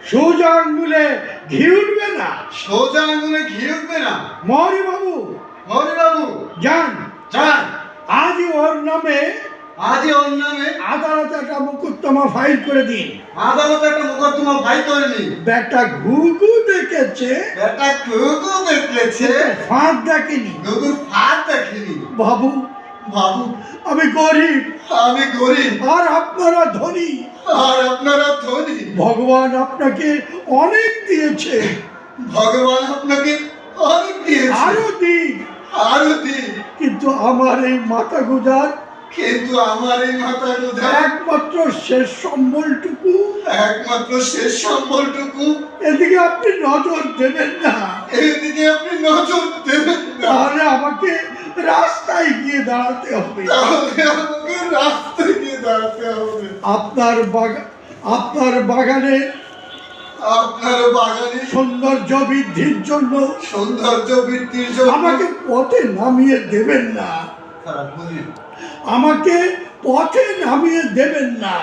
সোজা আঙ্গুলে ঘি উঠবে না। সোজা আঙ্গুলে ঘি উঠবে না। মৌরি বাবু যান যান, আজই ওর নামে আদালতে একটা মোকদ্দমা ফাইল করে দিন। আদালতে একটা মোকদ্দমা ফাইল করে দিন। বেটা ঘুঘু দেখেছে, ফাঁদ দেখেনি। বাবু আমি গরিব, আর আপনারা ধনী। ভগবান আপনাকে অনেক দিয়েছে, আরো দিন। কিন্তু আমার এই মাথা গুজার একমাত্র শেষ সম্বলটুকু এদিকে আপনি নজর দেবেন না। তাহলে আমাকে রাস্তায় গিয়ে দাঁড়াতে হবে। আপনার বাগানে সৌন্দর্য বৃদ্ধির জন্য আমাকে পথে নামিয়ে দেবেন না। আমাকে পথে নামিয়ে দেবেন না।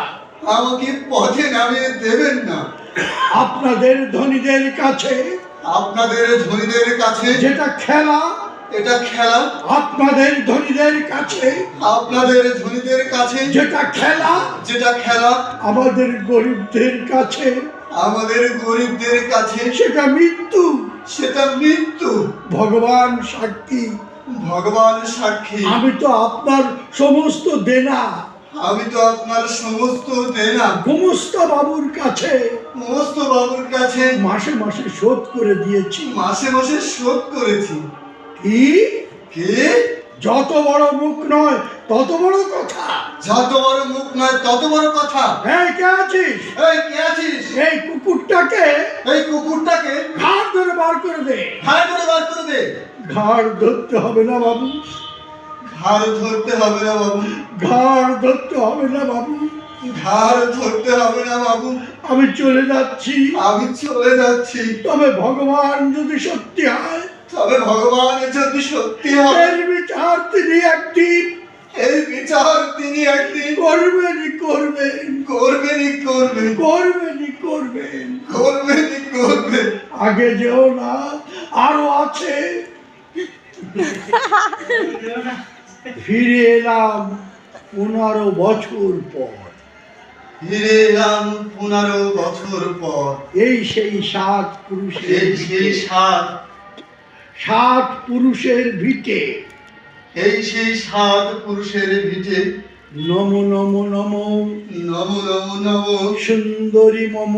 আপনাদের ধনীদের কাছে যেটা খেলা, আপনাদের ধনীদের কাছে যেটা খেলা, আমাদের গরিবদের কাছে সেটা মৃত্যু। ভগবান সাক্ষী, আমি তো আপনার সমস্ত দেনা গোমস্তা বাবুর কাছে মাসে মাসে শোধ করে দিয়েছি। কি যত বড় মুখ নয় তত বড় কথা। এই কে আছিস? এই কুকুরটাকে ঘাড় ধরে বার করে দে। ঘাড় ধরতে হবে না বাবু। আমি চলে যাচ্ছি। তবে ভগবান যদি সত্যি হয়, এর বিচার তিনি একদিন করবেন। আগে যেও না, আরো আছে। ফিরে এলাম 15 বছর পর। এই সেই 7 পুরুষের ভিটে। নমো নমো সুন্দরী মম।